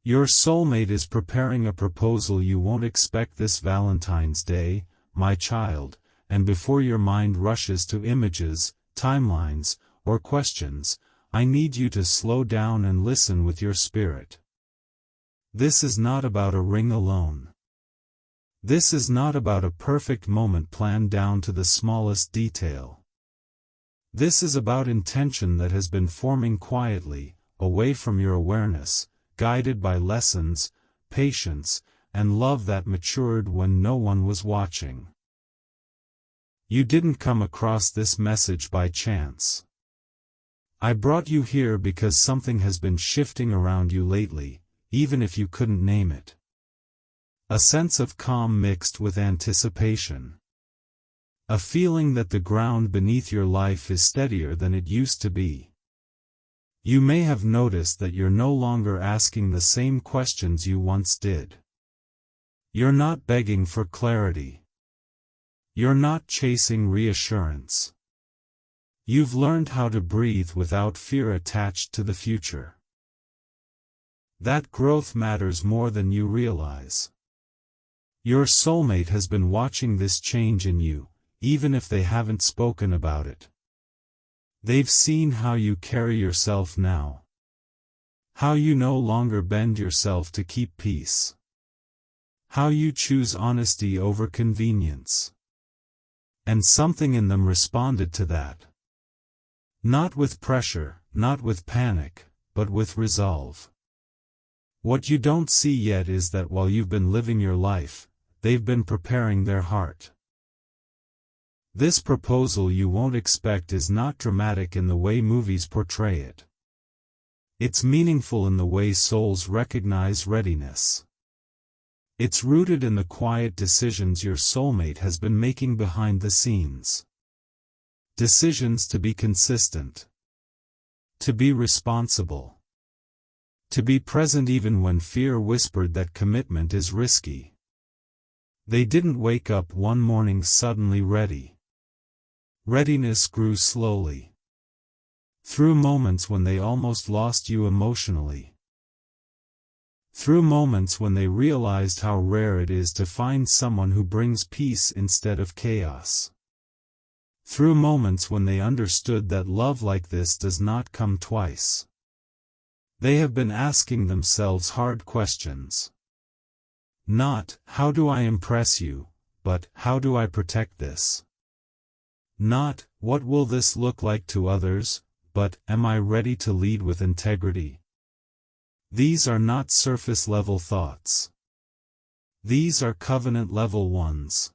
Your soulmate is preparing a proposal you won't expect this Valentine's Day, my child, and before your mind rushes to images, timelines, or questions, I need you to slow down and listen with your spirit. This is not about a ring alone. This is not about a perfect moment planned down to the smallest detail. This is about intention that has been forming quietly, away from your awareness, guided by lessons, patience, and love that matured when no one was watching. You didn't come across this message by chance. I brought you here because something has been shifting around you lately, even if you couldn't name it. A sense of calm mixed with anticipation. A feeling that the ground beneath your life is steadier than it used to be. You may have noticed that you're no longer asking the same questions you once did. You're not begging for clarity. You're not chasing reassurance. You've learned how to breathe without fear attached to the future. That growth matters more than you realize. Your soulmate has been watching this change in you, even if they haven't spoken about it. They've seen how you carry yourself now. How you no longer bend yourself to keep peace. How you choose honesty over convenience. And something in them responded to that. Not with pressure, not with panic, but with resolve. What you don't see yet is that while you've been living your life, they've been preparing their heart. This proposal you won't expect is not dramatic in the way movies portray it. It's meaningful in the way souls recognize readiness. It's rooted in the quiet decisions your soulmate has been making behind the scenes. Decisions to be consistent. To be responsible. To be present even when fear whispered that commitment is risky. They didn't wake up one morning suddenly ready. Readiness grew slowly. Through moments when they almost lost you emotionally. Through moments when they realized how rare it is to find someone who brings peace instead of chaos. Through moments when they understood that love like this does not come twice. They have been asking themselves hard questions. Not, how do I impress you, but, how do I protect this? Not, what will this look like to others, but, am I ready to lead with integrity? These are not surface-level thoughts. These are covenant-level ones.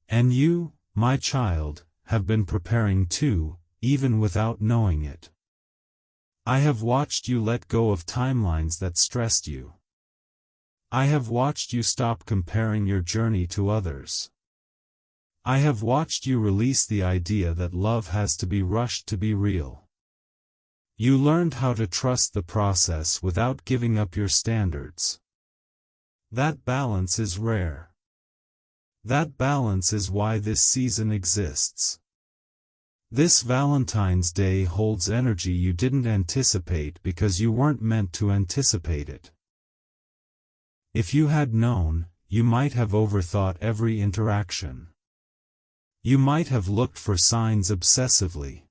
And you, my child, have been preparing too, even without knowing it. I have watched you let go of timelines that stressed you. I have watched you stop comparing your journey to others. I have watched you release the idea that love has to be rushed to be real. You learned how to trust the process without giving up your standards. That balance is rare. That balance is why this season exists. This Valentine's Day holds energy you didn't anticipate because you weren't meant to anticipate it. If you had known, you might have overthought every interaction. You might have looked for signs obsessively.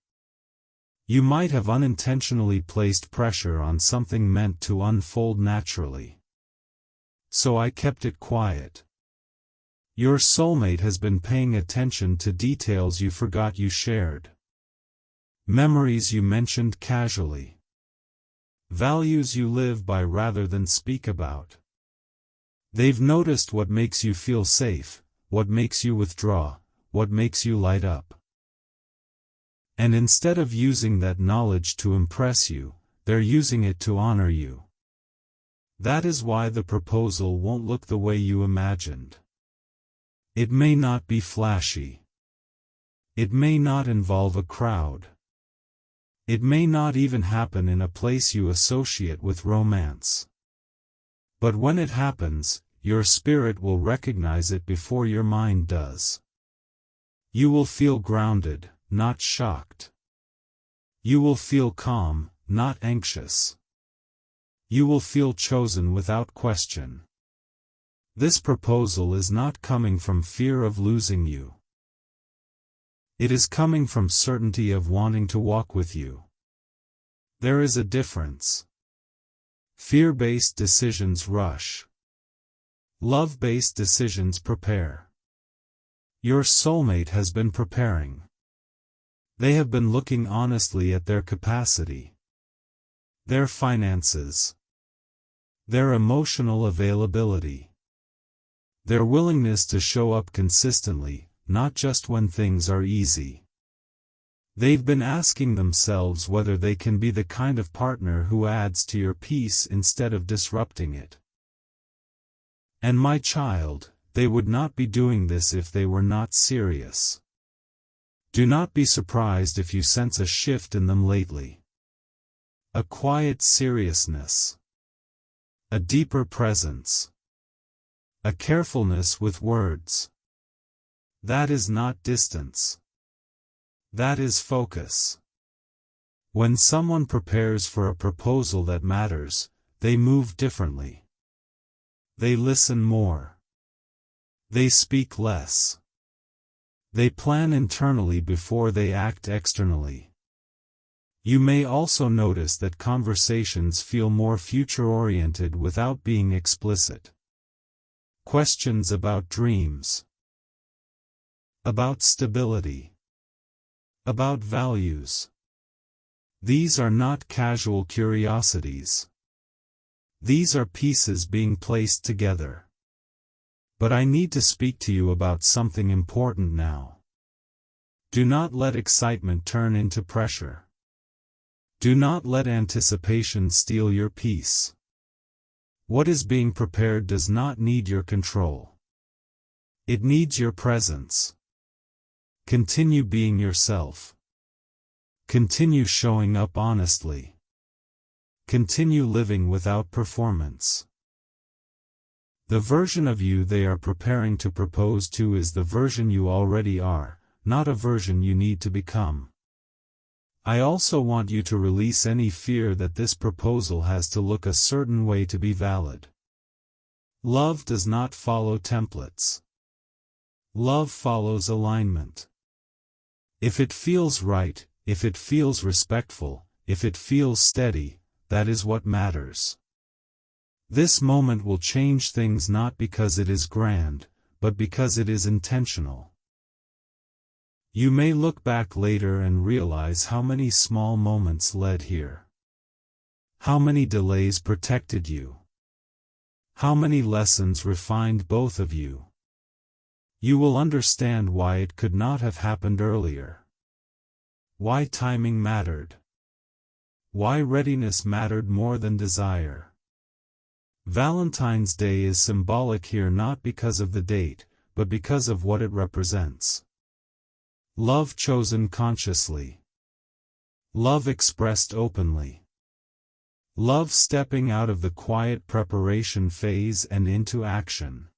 You might have unintentionally placed pressure on something meant to unfold naturally. So I kept it quiet. Your soulmate has been paying attention to details you forgot you shared. Memories you mentioned casually. Values you live by rather than speak about. They've noticed what makes you feel safe, what makes you withdraw, what makes you light up. And instead of using that knowledge to impress you, they're using it to honor you. That is why the proposal won't look the way you imagined. It may not be flashy. It may not involve a crowd. It may not even happen in a place you associate with romance. But when it happens, your spirit will recognize it before your mind does. You will feel grounded, not shocked. You will feel calm, not anxious. You will feel chosen without question. This proposal is not coming from fear of losing you. It is coming from certainty of wanting to walk with you. There is a difference. Fear-based decisions rush. Love-based decisions prepare. Your soulmate has been preparing. They have been looking honestly at their capacity, their finances, their emotional availability, their willingness to show up consistently, not just when things are easy. They've been asking themselves whether they can be the kind of partner who adds to your peace instead of disrupting it. And my child, they would not be doing this if they were not serious. Do not be surprised if you sense a shift in them lately. A quiet seriousness. A deeper presence. A carefulness with words. That is not distance. That is focus. When someone prepares for a proposal that matters, they move differently. They listen more. They speak less. They plan internally before they act externally. You may also notice that conversations feel more future-oriented without being explicit. Questions about dreams. About stability. About values. These are not casual curiosities. These are pieces being placed together. But I need to speak to you about something important now. Do not let excitement turn into pressure. Do not let anticipation steal your peace. What is being prepared does not need your control. It needs your presence. Continue being yourself. Continue showing up honestly. Continue living without performance. The version of you they are preparing to propose to is the version you already are, not a version you need to become. I also want you to release any fear that this proposal has to look a certain way to be valid. Love does not follow templates. Love follows alignment. If it feels right, if it feels respectful, if it feels steady, that is what matters. This moment will change things not because it is grand, but because it is intentional. You may look back later and realize how many small moments led here. How many delays protected you. How many lessons refined both of you. You will understand why it could not have happened earlier. Why timing mattered. Why readiness mattered more than desire. Valentine's Day is symbolic here not because of the date, but because of what it represents. Love chosen consciously. Love expressed openly. Love stepping out of the quiet preparation phase and into action.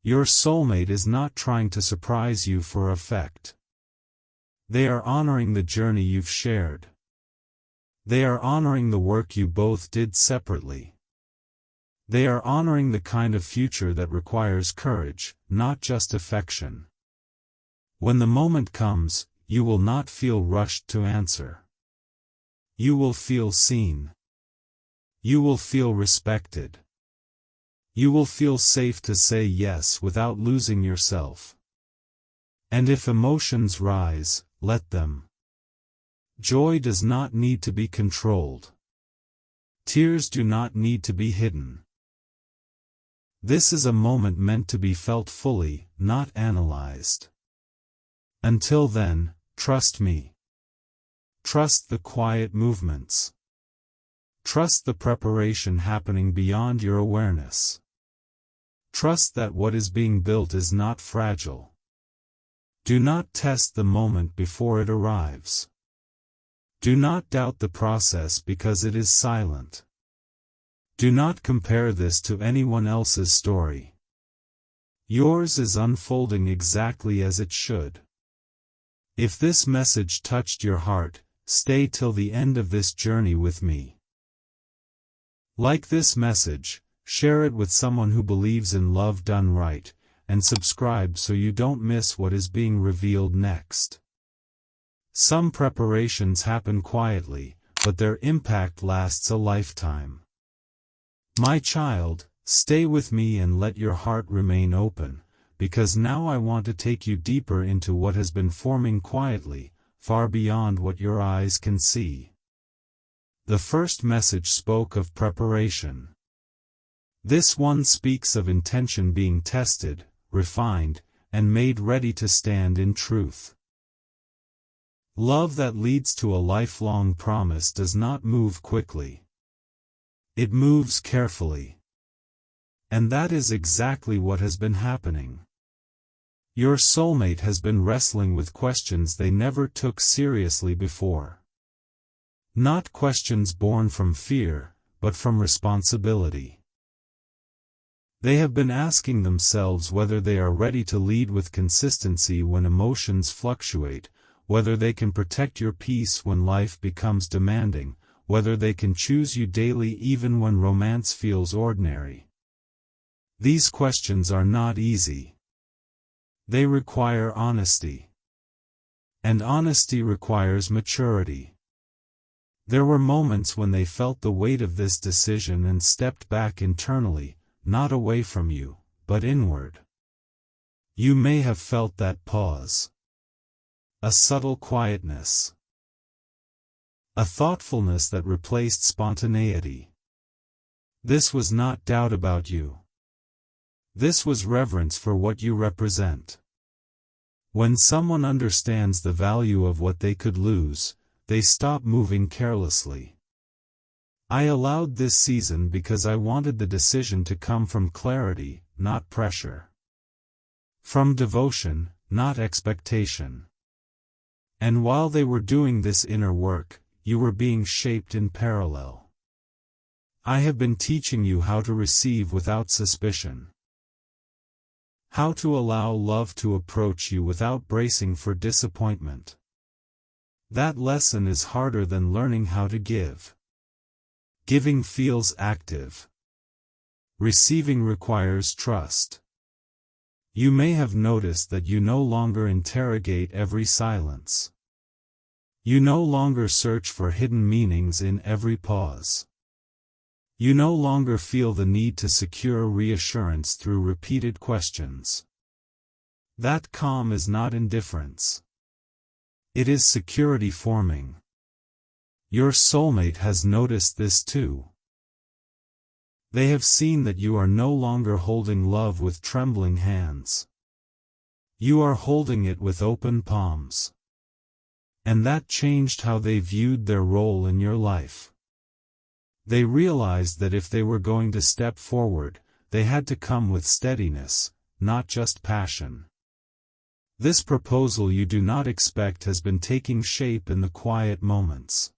Your soulmate is not trying to surprise you for effect. They are honoring the journey you've shared. They are honoring the work you both did separately. They are honoring the kind of future that requires courage, not just affection. When the moment comes, you will not feel rushed to answer. You will feel seen. You will feel respected. You will feel safe to say yes without losing yourself. And if emotions rise, let them. Joy does not need to be controlled. Tears do not need to be hidden. This is a moment meant to be felt fully, not analyzed. Until then, trust me. Trust the quiet movements. Trust the preparation happening beyond your awareness. Trust that what is being built is not fragile. Do not test the moment before it arrives. Do not doubt the process because it is silent. Do not compare this to anyone else's story. Yours is unfolding exactly as it should. If this message touched your heart, stay till the end of this journey with me. Like this message, share it with someone who believes in love done right, and subscribe so you don't miss what is being revealed next. Some preparations happen quietly, but their impact lasts a lifetime. My child, stay with me and let your heart remain open, because now I want to take you deeper into what has been forming quietly, far beyond what your eyes can see. The first message spoke of preparation. This one speaks of intention being tested, refined, and made ready to stand in truth. Love that leads to a lifelong promise does not move quickly. It moves carefully. And that is exactly what has been happening. Your soulmate has been wrestling with questions they never took seriously before. Not questions born from fear, but from responsibility. They have been asking themselves whether they are ready to lead with consistency when emotions fluctuate, whether they can protect your peace when life becomes demanding, whether they can choose you daily even when romance feels ordinary. These questions are not easy. They require honesty. And honesty requires maturity. There were moments when they felt the weight of this decision and stepped back internally, not away from you, but inward. You may have felt that pause. A subtle quietness. A thoughtfulness that replaced spontaneity. This was not doubt about you. This was reverence for what you represent. When someone understands the value of what they could lose, they stop moving carelessly. I allowed this season because I wanted the decision to come from clarity, not pressure. From devotion, not expectation. And while they were doing this inner work, you were being shaped in parallel. I have been teaching you how to receive without suspicion. How to allow love to approach you without bracing for disappointment. That lesson is harder than learning how to give. Giving feels active. Receiving requires trust. You may have noticed that you no longer interrogate every silence. You no longer search for hidden meanings in every pause. You no longer feel the need to secure reassurance through repeated questions. That calm is not indifference. It is security forming. Your soulmate has noticed this too. They have seen that you are no longer holding love with trembling hands. You are holding it with open palms. And that changed how they viewed their role in your life. They realized that if they were going to step forward, they had to come with steadiness, not just passion. This proposal you do not expect has been taking shape in the quiet moments.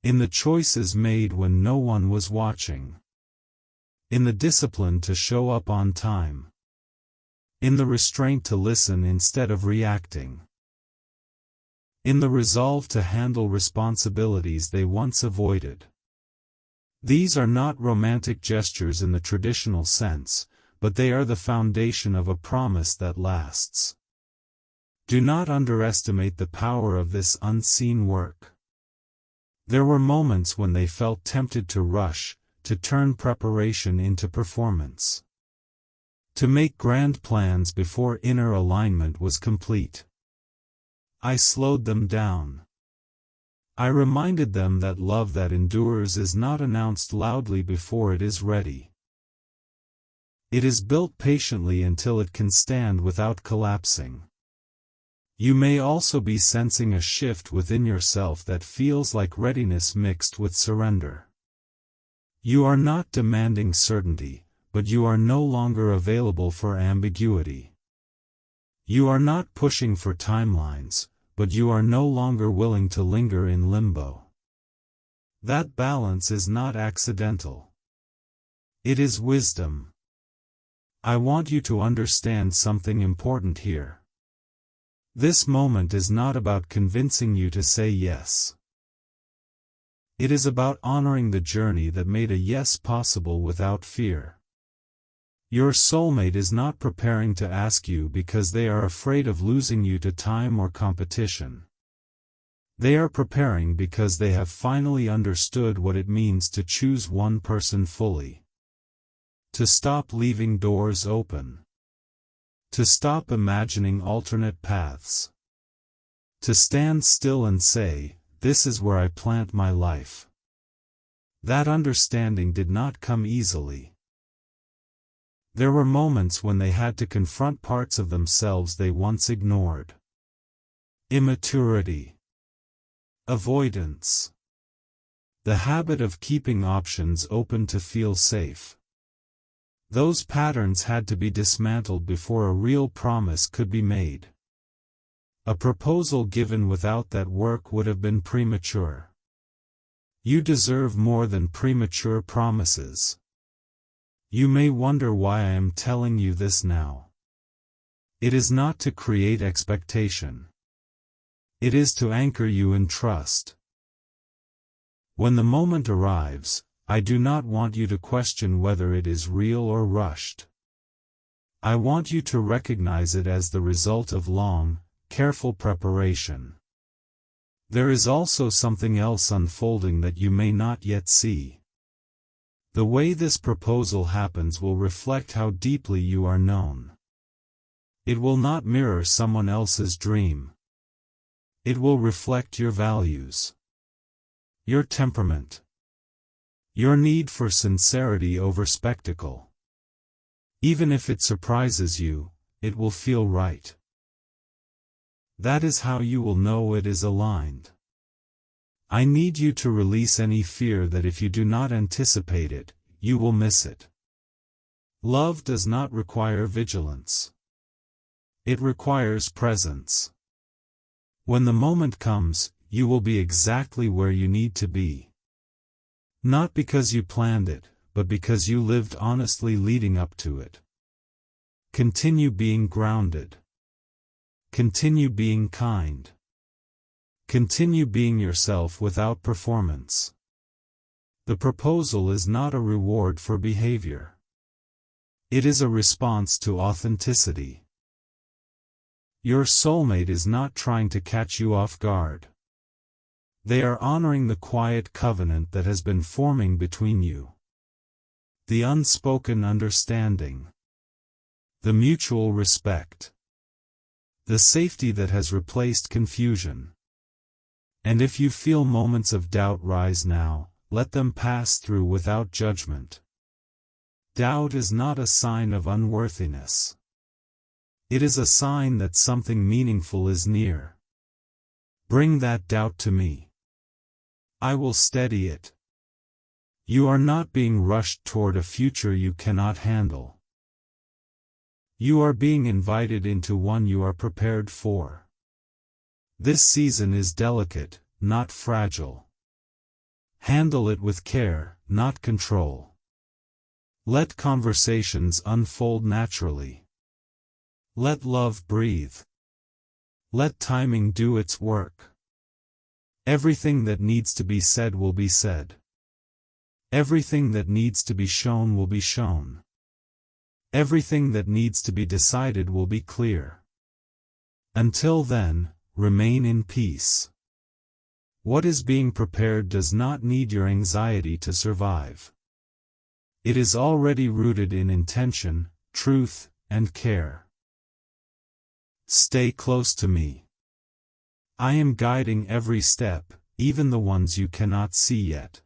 In the choices made when no one was watching. In the discipline to show up on time. In the restraint to listen instead of reacting. In the resolve to handle responsibilities they once avoided. These are not romantic gestures in the traditional sense, but they are the foundation of a promise that lasts. Do not underestimate the power of this unseen work. There were moments when they felt tempted to rush, to turn preparation into performance. To make grand plans before inner alignment was complete. I slowed them down. I reminded them that love that endures is not announced loudly before it is ready. It is built patiently until it can stand without collapsing. You may also be sensing a shift within yourself that feels like readiness mixed with surrender. You are not demanding certainty, but you are no longer available for ambiguity. You are not pushing for timelines, but you are no longer willing to linger in limbo. That balance is not accidental. It is wisdom. I want you to understand something important here. This moment is not about convincing you to say yes. It is about honoring the journey that made a yes possible without fear. Your soulmate is not preparing to ask you because they are afraid of losing you to time or competition. They are preparing because they have finally understood what it means to choose one person fully. To stop leaving doors open. To stop imagining alternate paths. To stand still and say, "This is where I plant my life." That understanding did not come easily. There were moments when they had to confront parts of themselves they once ignored. Immaturity. Avoidance. The habit of keeping options open to feel safe. Those patterns had to be dismantled before a real promise could be made. A proposal given without that work would have been premature. You deserve more than premature promises. You may wonder why I am telling you this now. It is not to create expectation. It is to anchor you in trust. When the moment arrives, I do not want you to question whether it is real or rushed. I want you to recognize it as the result of long, careful preparation. There is also something else unfolding that you may not yet see. The way this proposal happens will reflect how deeply you are known. It will not mirror someone else's dream. It will reflect your values. Your temperament. Your need for sincerity over spectacle. Even if it surprises you, it will feel right. That is how you will know it is aligned. I need you to release any fear that if you do not anticipate it, you will miss it. Love does not require vigilance. It requires presence. When the moment comes, you will be exactly where you need to be. Not because you planned it, but because you lived honestly leading up to it. Continue being grounded. Continue being kind. Continue being yourself without performance. The proposal is not a reward for behavior. It is a response to authenticity. Your soulmate is not trying to catch you off guard. They are honoring the quiet covenant that has been forming between you. The unspoken understanding. The mutual respect. The safety that has replaced confusion. And if you feel moments of doubt rise now, let them pass through without judgment. Doubt is not a sign of unworthiness. It is a sign that something meaningful is near. Bring that doubt to me. I will steady it. You are not being rushed toward a future you cannot handle. You are being invited into one you are prepared for. This season is delicate, not fragile. Handle it with care, not control. Let conversations unfold naturally. Let love breathe. Let timing do its work. Everything that needs to be said will be said. Everything that needs to be shown will be shown. Everything that needs to be decided will be clear. Until then, remain in peace. What is being prepared does not need your anxiety to survive. It is already rooted in intention, truth, and care. Stay close to me. I am guiding every step, even the ones you cannot see yet.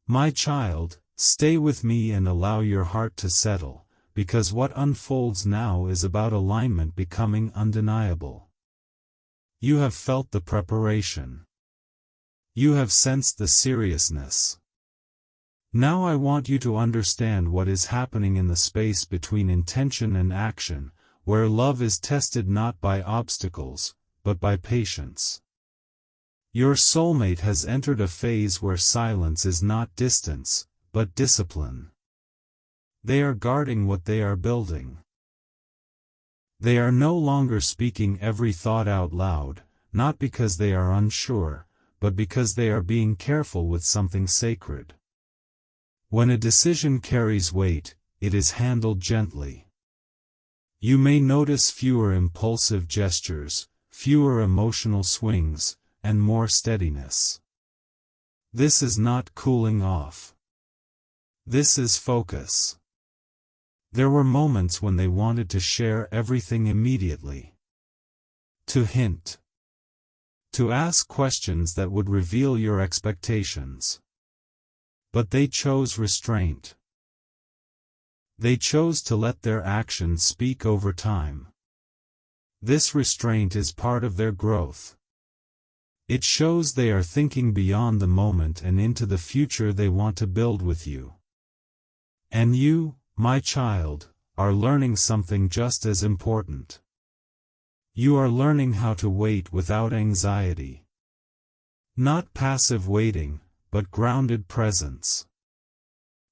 My child, stay with me and allow your heart to settle, because what unfolds now is about alignment becoming undeniable. You have felt the preparation. You have sensed the seriousness. Now I want you to understand what is happening in the space between intention and action, where love is tested not by obstacles, but by patience. Your soulmate has entered a phase where silence is not distance, but discipline. They are guarding what they are building. They are no longer speaking every thought out loud, not because they are unsure, but because they are being careful with something sacred. When a decision carries weight, it is handled gently. You may notice fewer impulsive gestures, fewer emotional swings, and more steadiness. This is not cooling off. This is focus. There were moments when they wanted to share everything immediately. To hint. To ask questions that would reveal your expectations. But they chose restraint. They chose to let their actions speak over time. This restraint is part of their growth. It shows they are thinking beyond the moment and into the future they want to build with you. And you, my child, are learning something just as important. You are learning how to wait without anxiety. Not passive waiting, but grounded presence.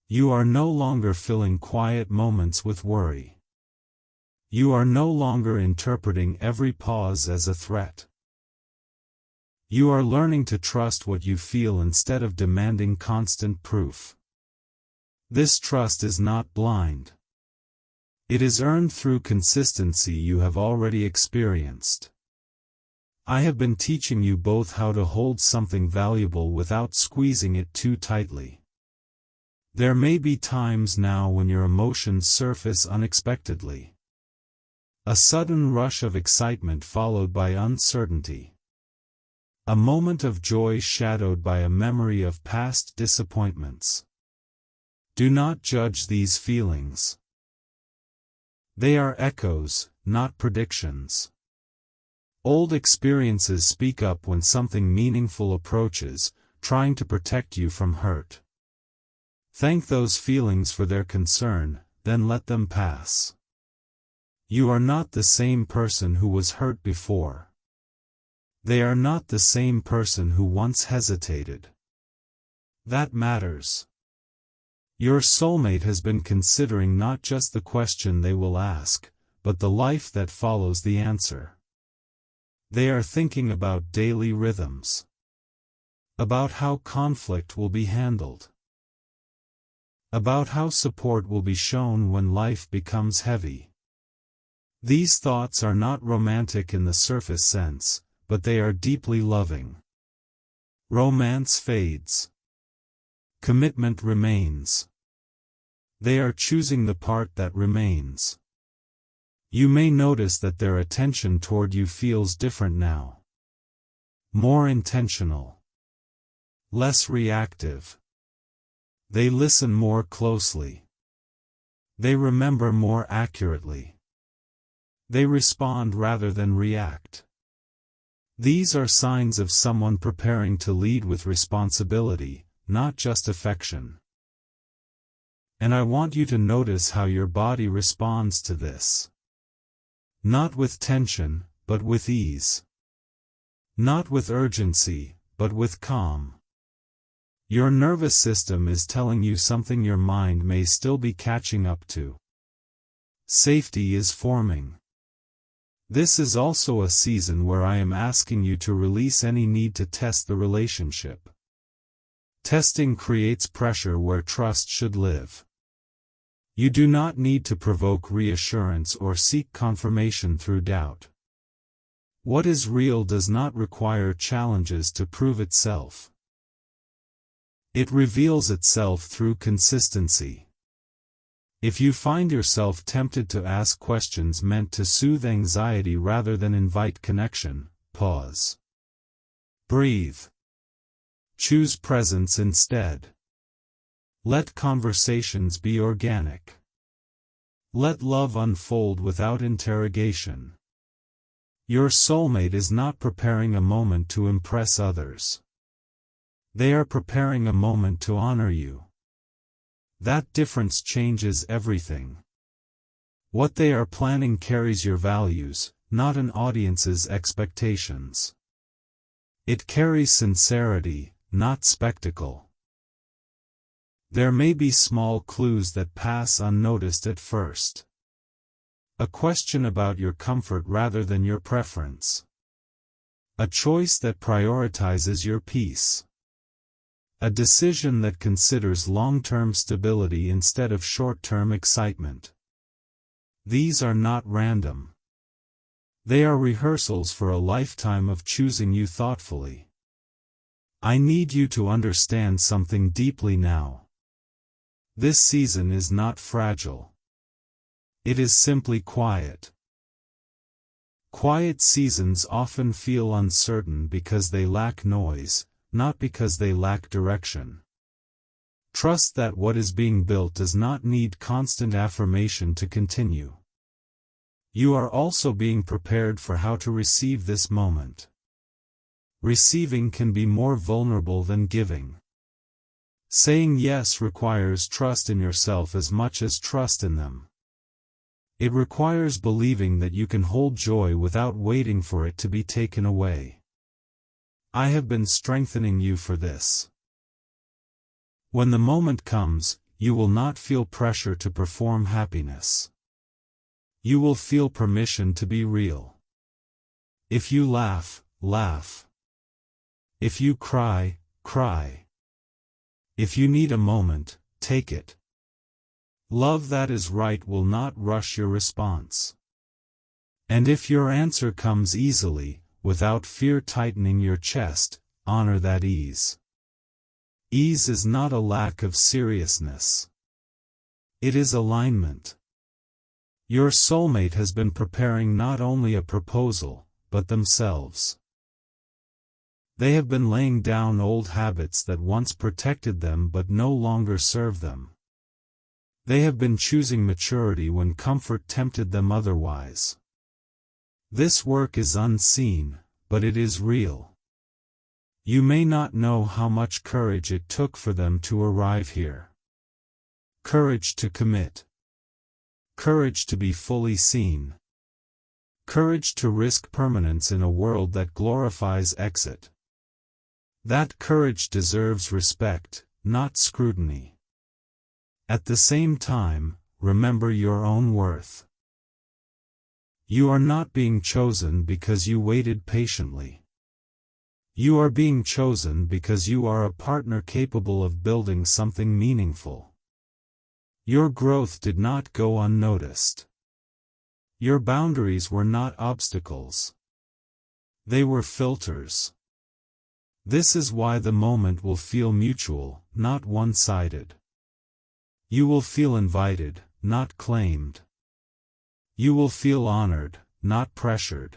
You are no longer filling quiet moments with worry. You are no longer interpreting every pause as a threat. You are learning to trust what you feel instead of demanding constant proof. This trust is not blind. It is earned through consistency you have already experienced. I have been teaching you both how to hold something valuable without squeezing it too tightly. There may be times now when your emotions surface unexpectedly. A sudden rush of excitement followed by uncertainty. A moment of joy shadowed by a memory of past disappointments. Do not judge these feelings. They are echoes, not predictions. Old experiences speak up when something meaningful approaches, trying to protect you from hurt. Thank those feelings for their concern, then let them pass. You are not the same person who was hurt before. They are not the same person who once hesitated. That matters. Your soulmate has been considering not just the question they will ask, but the life that follows the answer. They are thinking about daily rhythms. About how conflict will be handled. About how support will be shown when life becomes heavy. These thoughts are not romantic in the surface sense, but they are deeply loving. Romance fades. Commitment remains. They are choosing the part that remains. You may notice that their attention toward you feels different now. More intentional. Less reactive. They listen more closely. They remember more accurately. They respond rather than react. These are signs of someone preparing to lead with responsibility, not just affection. And I want you to notice how your body responds to this. Not with tension, but with ease. Not with urgency, but with calm. Your nervous system is telling you something your mind may still be catching up to. Safety is forming. This is also a season where I am asking you to release any need to test the relationship. Testing creates pressure where trust should live. You do not need to provoke reassurance or seek confirmation through doubt. What is real does not require challenges to prove itself. It reveals itself through consistency. If you find yourself tempted to ask questions meant to soothe anxiety rather than invite connection, pause. Breathe. Choose presence instead. Let conversations be organic. Let love unfold without interrogation. Your soulmate is not preparing a moment to impress others. They are preparing a moment to honor you. That difference changes everything. What they are planning carries your values, not an audience's expectations. It carries sincerity, not spectacle. There may be small clues that pass unnoticed at first. A question about your comfort rather than your preference. A choice that prioritizes your peace. A decision that considers long-term stability instead of short-term excitement. These are not random. They are rehearsals for a lifetime of choosing you thoughtfully. I need you to understand something deeply now. This season is not fragile. It is simply quiet. Quiet seasons often feel uncertain because they lack noise, not because they lack direction. Trust that what is being built does not need constant affirmation to continue. You are also being prepared for how to receive this moment. Receiving can be more vulnerable than giving. Saying yes requires trust in yourself as much as trust in them. It requires believing that you can hold joy without waiting for it to be taken away. I have been strengthening you for this. When the moment comes, you will not feel pressure to perform happiness. You will feel permission to be real. If you laugh, laugh. If you cry, cry. If you need a moment, take it. Love that is right will not rush your response. And if your answer comes easily, without fear tightening your chest, honor that ease. Ease is not a lack of seriousness. It is alignment. Your soulmate has been preparing not only a proposal, but themselves. They have been laying down old habits that once protected them but no longer serve them. They have been choosing maturity when comfort tempted them otherwise. This work is unseen, but it is real. You may not know how much courage it took for them to arrive here. Courage to commit. Courage to be fully seen. Courage to risk permanence in a world that glorifies exit. That courage deserves respect, not scrutiny. At the same time, remember your own worth. You are not being chosen because you waited patiently. You are being chosen because you are a partner capable of building something meaningful. Your growth did not go unnoticed. Your boundaries were not obstacles. They were filters. This is why the moment will feel mutual, not one-sided. You will feel invited, not claimed. You will feel honored, not pressured.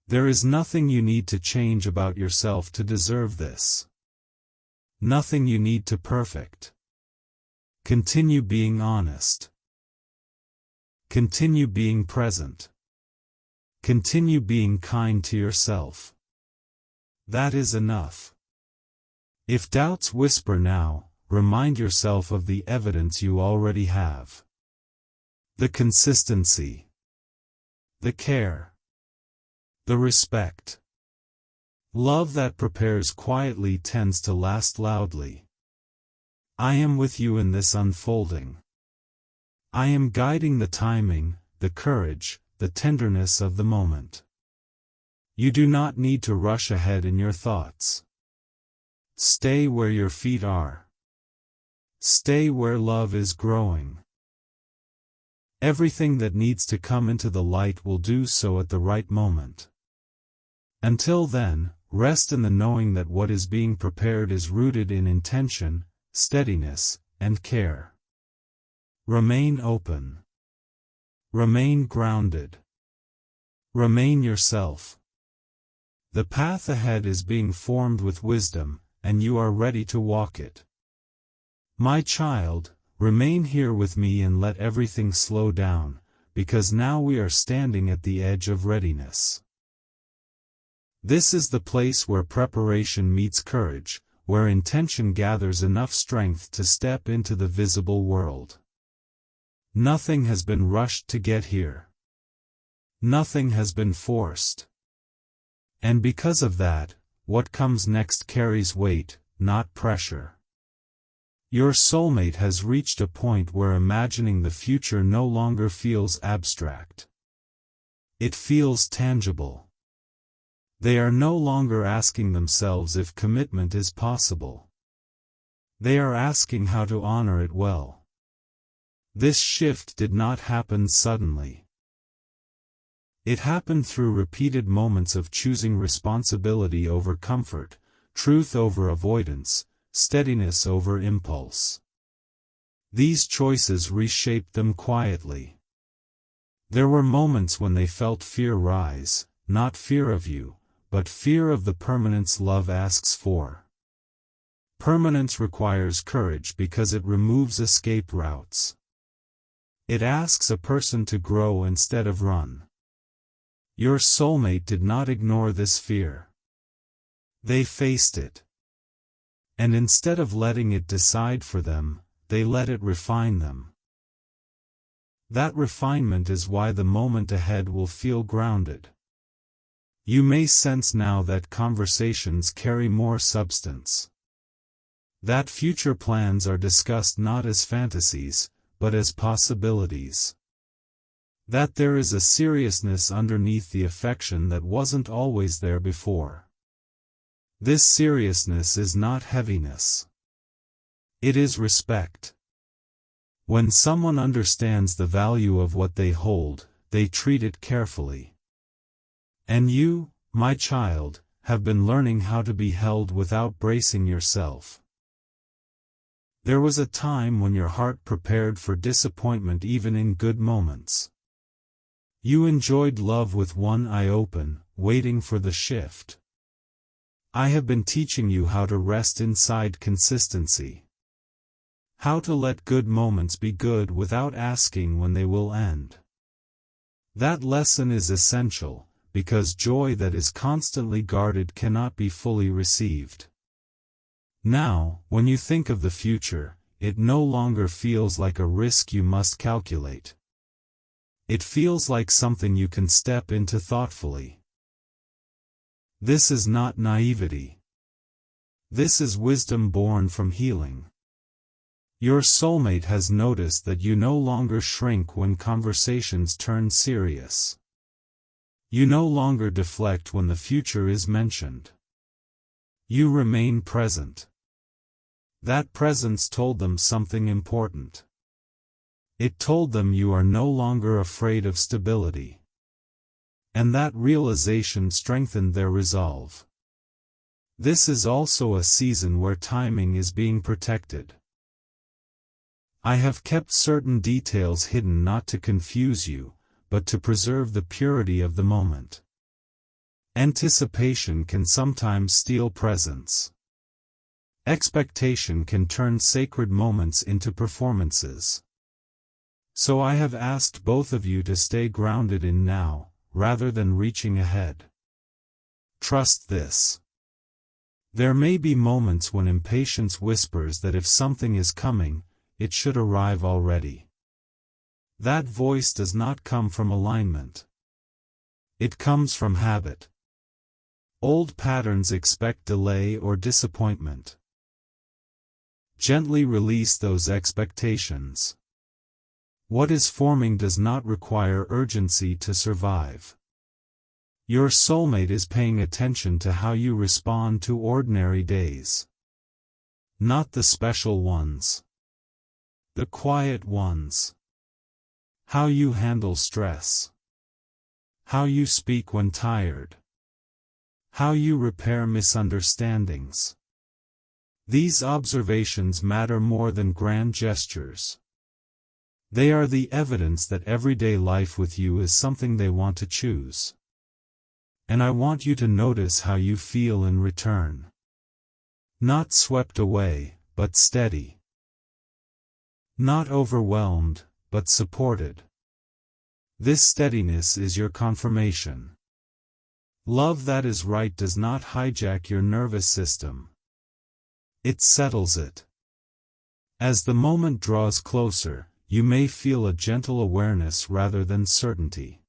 There is nothing you need to change about yourself to deserve this. Nothing you need to perfect. Continue being honest. Continue being present. Continue being kind to yourself. That is enough. If doubts whisper now, remind yourself of the evidence you already have. The consistency. The care. The respect. Love that prepares quietly tends to last loudly. I am with you in this unfolding. I am guiding the timing, the courage, the tenderness of the moment. You do not need to rush ahead in your thoughts. Stay where your feet are. Stay where love is growing. Everything that needs to come into the light will do so at the right moment. Until then, rest in the knowing that what is being prepared is rooted in intention, steadiness, and care. Remain open. Remain grounded. Remain yourself. The path ahead is being formed with wisdom, and you are ready to walk it. My child, remain here with me and let everything slow down, because now we are standing at the edge of readiness. This is the place where preparation meets courage, where intention gathers enough strength to step into the visible world. Nothing has been rushed to get here. Nothing has been forced. And because of that, what comes next carries weight, not pressure. Your soulmate has reached a point where imagining the future no longer feels abstract. It feels tangible. They are no longer asking themselves if commitment is possible. They are asking how to honor it well. This shift did not happen suddenly. It happened through repeated moments of choosing responsibility over comfort, truth over avoidance, steadiness over impulse. These choices reshaped them quietly. There were moments when they felt fear rise, not fear of you, but fear of the permanence love asks for. Permanence requires courage because it removes escape routes. It asks a person to grow instead of run. Your soulmate did not ignore this fear. They faced it. And instead of letting it decide for them, they let it refine them. That refinement is why the moment ahead will feel grounded. You may sense now that conversations carry more substance. That future plans are discussed not as fantasies, but as possibilities. That there is a seriousness underneath the affection that wasn't always there before. This seriousness is not heaviness. It is respect. When someone understands the value of what they hold, they treat it carefully. And you, my child, have been learning how to be held without bracing yourself. There was a time when your heart prepared for disappointment even in good moments. You enjoyed love with one eye open, waiting for the shift. I have been teaching you how to rest inside consistency. How to let good moments be good without asking when they will end. That lesson is essential, because joy that is constantly guarded cannot be fully received. Now, when you think of the future, it no longer feels like a risk you must calculate. It feels like something you can step into thoughtfully. This is not naivety. This is wisdom born from healing. Your soulmate has noticed that you no longer shrink when conversations turn serious. You no longer deflect when the future is mentioned. You remain present. That presence told them something important. It told them you are no longer afraid of stability. And that realization strengthened their resolve. This is also a season where timing is being protected. I have kept certain details hidden not to confuse you, but to preserve the purity of the moment. Anticipation can sometimes steal presence. Expectation can turn sacred moments into performances. So I have asked both of you to stay grounded in now, rather than reaching ahead. Trust this. There may be moments when impatience whispers that if something is coming, it should arrive already. That voice does not come from alignment. It comes from habit. Old patterns expect delay or disappointment. Gently release those expectations. What is forming does not require urgency to survive. Your soulmate is paying attention to how you respond to ordinary days. Not the special ones. The quiet ones. How you handle stress. How you speak when tired. How you repair misunderstandings. These observations matter more than grand gestures. They are the evidence that everyday life with you is something they want to choose. And I want you to notice how you feel in return. Not swept away, but steady. Not overwhelmed, but supported. This steadiness is your confirmation. Love that is right does not hijack your nervous system. It settles it. As the moment draws closer, you may feel a gentle awareness rather than certainty.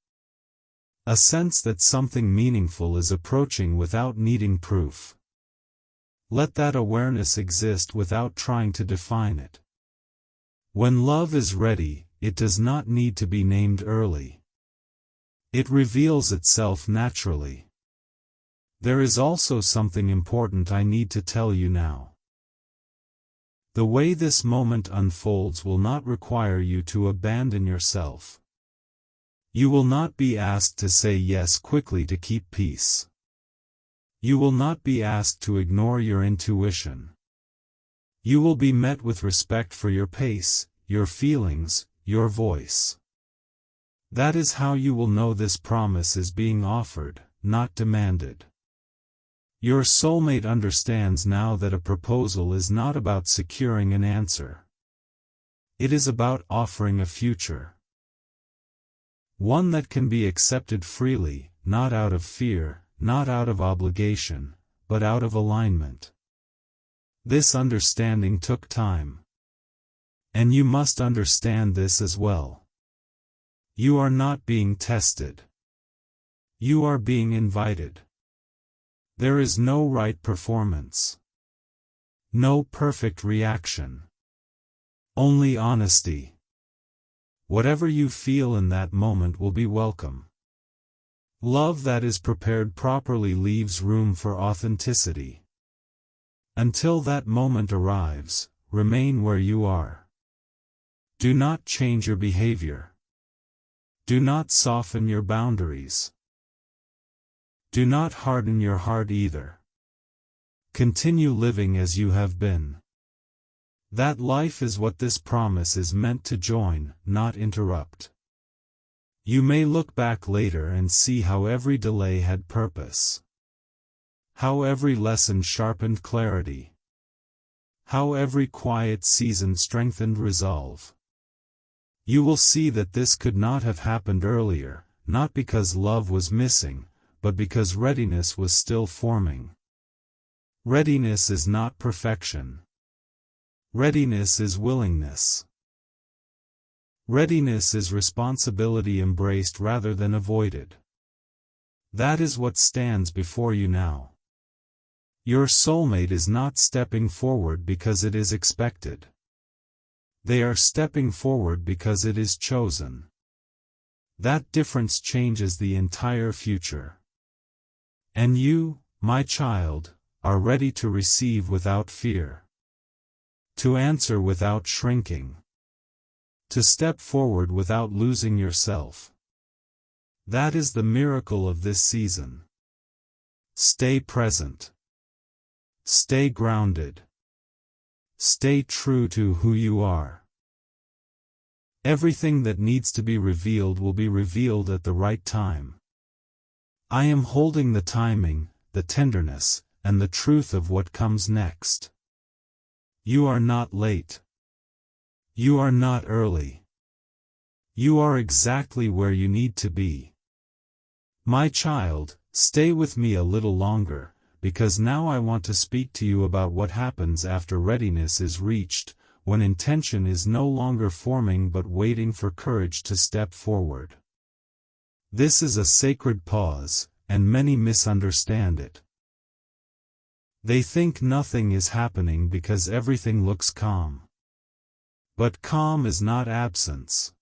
A sense that something meaningful is approaching without needing proof. Let that awareness exist without trying to define it. When love is ready, it does not need to be named early. It reveals itself naturally. There is also something important I need to tell you now. The way this moment unfolds will not require you to abandon yourself. You will not be asked to say yes quickly to keep peace. You will not be asked to ignore your intuition. You will be met with respect for your pace, your feelings, your voice. That is how you will know this promise is being offered, not demanded. Your soulmate understands now that a proposal is not about securing an answer. It is about offering a future. One that can be accepted freely, not out of fear, not out of obligation, but out of alignment. This understanding took time. And you must understand this as well. You are not being tested. You are being invited. There is no right performance. No perfect reaction. Only honesty. Whatever you feel in that moment will be welcome. Love that is prepared properly leaves room for authenticity. Until that moment arrives, remain where you are. Do not change your behavior. Do not soften your boundaries. Do not harden your heart either. Continue living as you have been. That life is what this promise is meant to join, not interrupt. You may look back later and see how every delay had purpose. How every lesson sharpened clarity. How every quiet season strengthened resolve. You will see that this could not have happened earlier, not because love was missing, but because readiness was still forming. Readiness is not perfection. Readiness is willingness. Readiness is responsibility embraced rather than avoided. That is what stands before you now. Your soulmate is not stepping forward because it is expected. They are stepping forward because it is chosen. That difference changes the entire future. And you, my child, are ready to receive without fear. To answer without shrinking. To step forward without losing yourself. That is the miracle of this season. Stay present. Stay grounded. Stay true to who you are. Everything that needs to be revealed will be revealed at the right time. I am holding the timing, the tenderness, and the truth of what comes next. You are not late. You are not early. You are exactly where you need to be. My child, stay with me a little longer, because now I want to speak to you about what happens after readiness is reached, when intention is no longer forming but waiting for courage to step forward. This is a sacred pause, and many misunderstand it. They think nothing is happening because everything looks calm. But calm is not absence.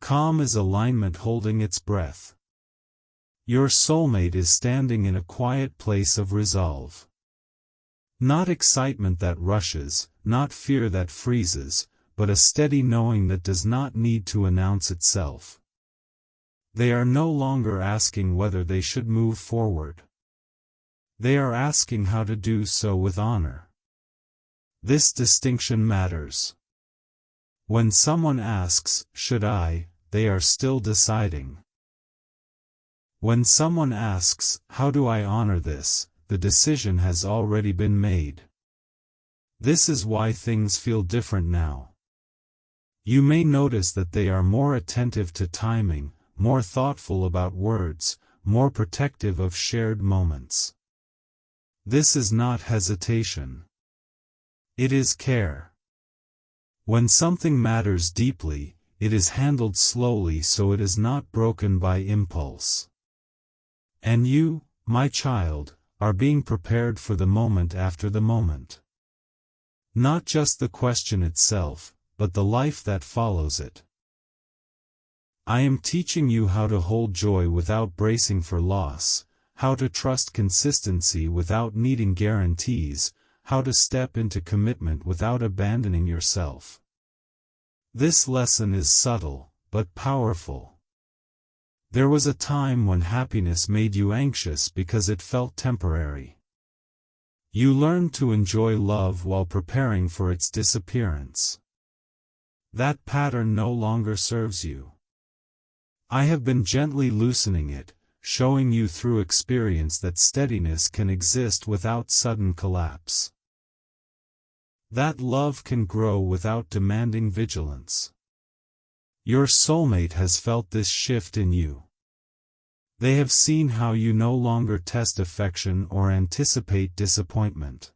Calm is alignment holding its breath. Your soulmate is standing in a quiet place of resolve. Not excitement that rushes, not fear that freezes, but a steady knowing that does not need to announce itself. They are no longer asking whether they should move forward. They are asking how to do so with honor. This distinction matters. When someone asks, "Should I?" they are still deciding. When someone asks, "How do I honor this?" the decision has already been made. This is why things feel different now. You may notice that they are more attentive to timing, more thoughtful about words, more protective of shared moments. This is not hesitation. It is care. When something matters deeply, it is handled slowly so it is not broken by impulse. And you, my child, are being prepared for the moment after the moment. Not just the question itself, but the life that follows it. I am teaching you how to hold joy without bracing for loss, how to trust consistency without needing guarantees, how to step into commitment without abandoning yourself. This lesson is subtle, but powerful. There was a time when happiness made you anxious because it felt temporary. You learned to enjoy love while preparing for its disappearance. That pattern no longer serves you. I have been gently loosening it, showing you through experience that steadiness can exist without sudden collapse. That love can grow without demanding vigilance. Your soulmate has felt this shift in you. They have seen how you no longer test affection or anticipate disappointment.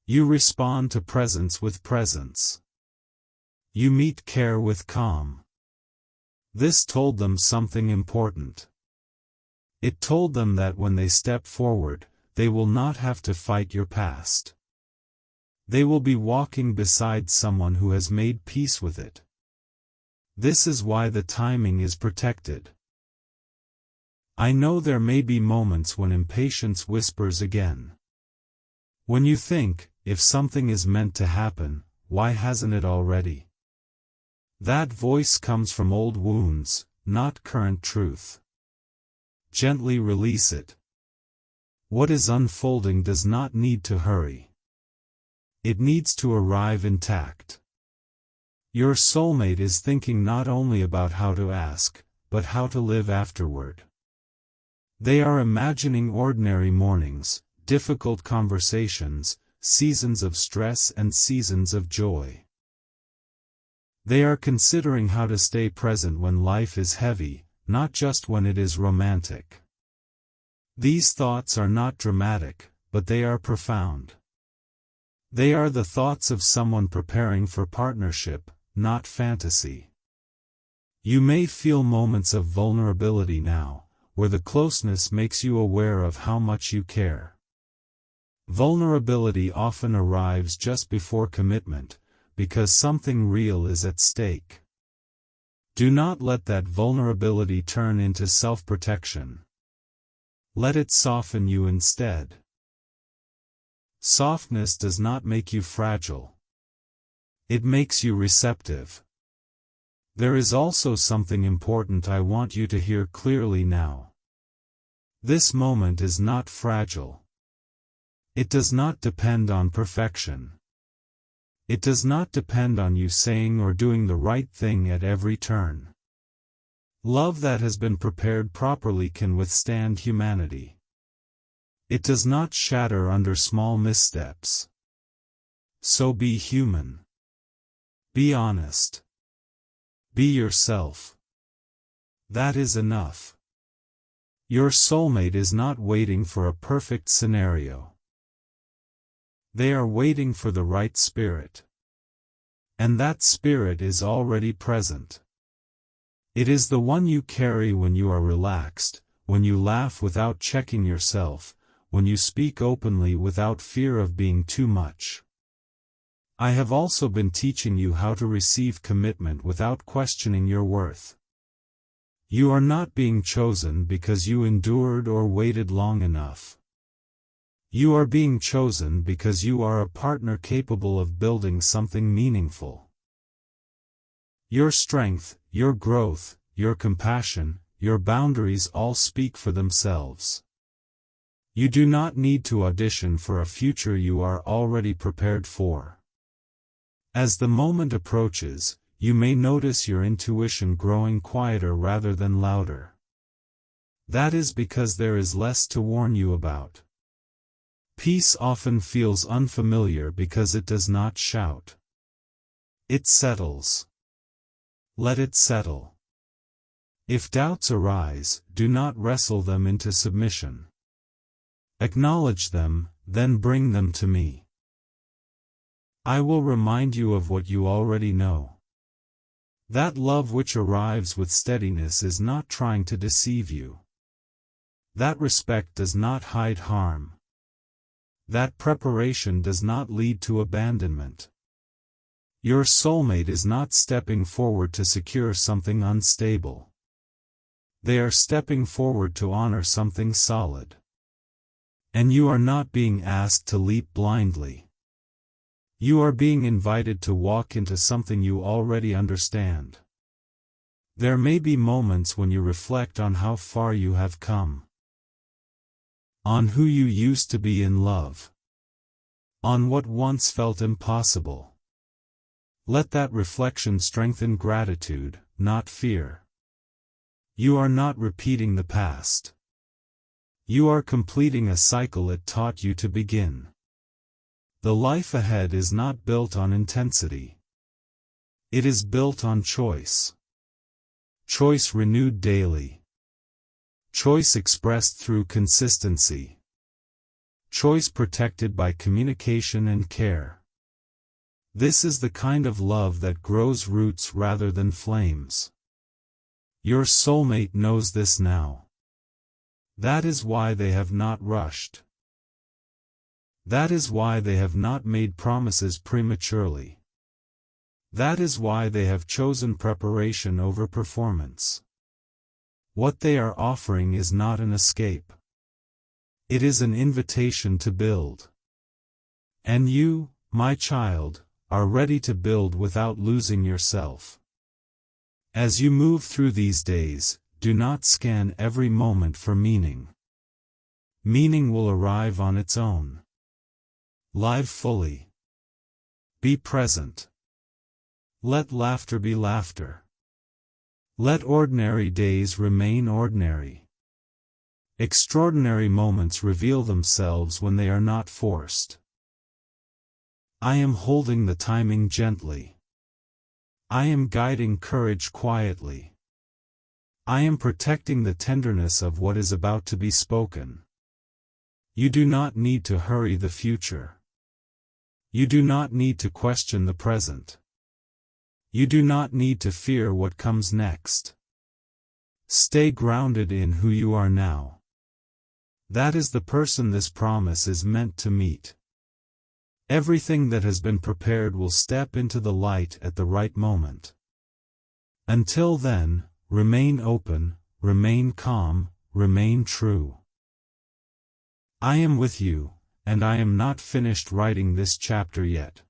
You respond to presence with presence. You meet care with calm. This told them something important. It told them that when they step forward, they will not have to fight your past. They will be walking beside someone who has made peace with it. This is why the timing is protected. I know there may be moments when impatience whispers again. When you think, if something is meant to happen, why hasn't it already? That voice comes from old wounds, not current truth. Gently release it. What is unfolding does not need to hurry. It needs to arrive intact. Your soulmate is thinking not only about how to ask, but how to live afterward. They are imagining ordinary mornings, difficult conversations, seasons of stress and seasons of joy. They are considering how to stay present when life is heavy, not just when it is romantic. These thoughts are not dramatic, but they are profound. They are the thoughts of someone preparing for partnership, not fantasy. You may feel moments of vulnerability now, where the closeness makes you aware of how much you care. Vulnerability often arrives just before commitment, because something real is at stake. Do not let that vulnerability turn into self-protection. Let it soften you instead. Softness does not make you fragile. It makes you receptive. There is also something important I want you to hear clearly now. This moment is not fragile. It does not depend on perfection. It does not depend on you saying or doing the right thing at every turn. Love that has been prepared properly can withstand humanity. It does not shatter under small missteps. So be human. Be honest. Be yourself. That is enough. Your soulmate is not waiting for a perfect scenario. They are waiting for the right spirit. And that spirit is already present. It is the one you carry when you are relaxed, when you laugh without checking yourself, when you speak openly without fear of being too much. I have also been teaching you how to receive commitment without questioning your worth. You are not being chosen because you endured or waited long enough. You are being chosen because you are a partner capable of building something meaningful. Your strength, your growth, your compassion, your boundaries all speak for themselves. You do not need to audition for a future you are already prepared for. As the moment approaches, you may notice your intuition growing quieter rather than louder. That is because there is less to warn you about. Peace often feels unfamiliar because it does not shout. It settles. Let it settle. If doubts arise, do not wrestle them into submission. Acknowledge them, then bring them to me. I will remind you of what you already know. That love which arrives with steadiness is not trying to deceive you. That respect does not hide harm. That preparation does not lead to abandonment. Your soulmate is not stepping forward to secure something unstable. They are stepping forward to honor something solid. And you are not being asked to leap blindly. You are being invited to walk into something you already understand. There may be moments when you reflect on how far you have come. On who you used to be in love. On what once felt impossible. Let that reflection strengthen gratitude, not fear. You are not repeating the past. You are completing a cycle it taught you to begin. The life ahead is not built on intensity. It is built on choice. Choice renewed daily. Choice expressed through consistency. Choice protected by communication and care. This is the kind of love that grows roots rather than flames. Your soulmate knows this now. That is why they have not rushed. That is why they have not made promises prematurely. That is why they have chosen preparation over performance. What they are offering is not an escape. It is an invitation to build. And you, my child, are ready to build without losing yourself. As you move through these days, do not scan every moment for meaning. Meaning will arrive on its own. Live fully. Be present. Let laughter be laughter. Let ordinary days remain ordinary. Extraordinary moments reveal themselves when they are not forced. I am holding the timing gently. I am guiding courage quietly. I am protecting the tenderness of what is about to be spoken. You do not need to hurry the future. You do not need to question the present. You do not need to fear what comes next. Stay grounded in who you are now. That is the person this promise is meant to meet. Everything that has been prepared will step into the light at the right moment. Until then, remain open, remain calm, remain true. I am with you, and I am not finished writing this chapter yet.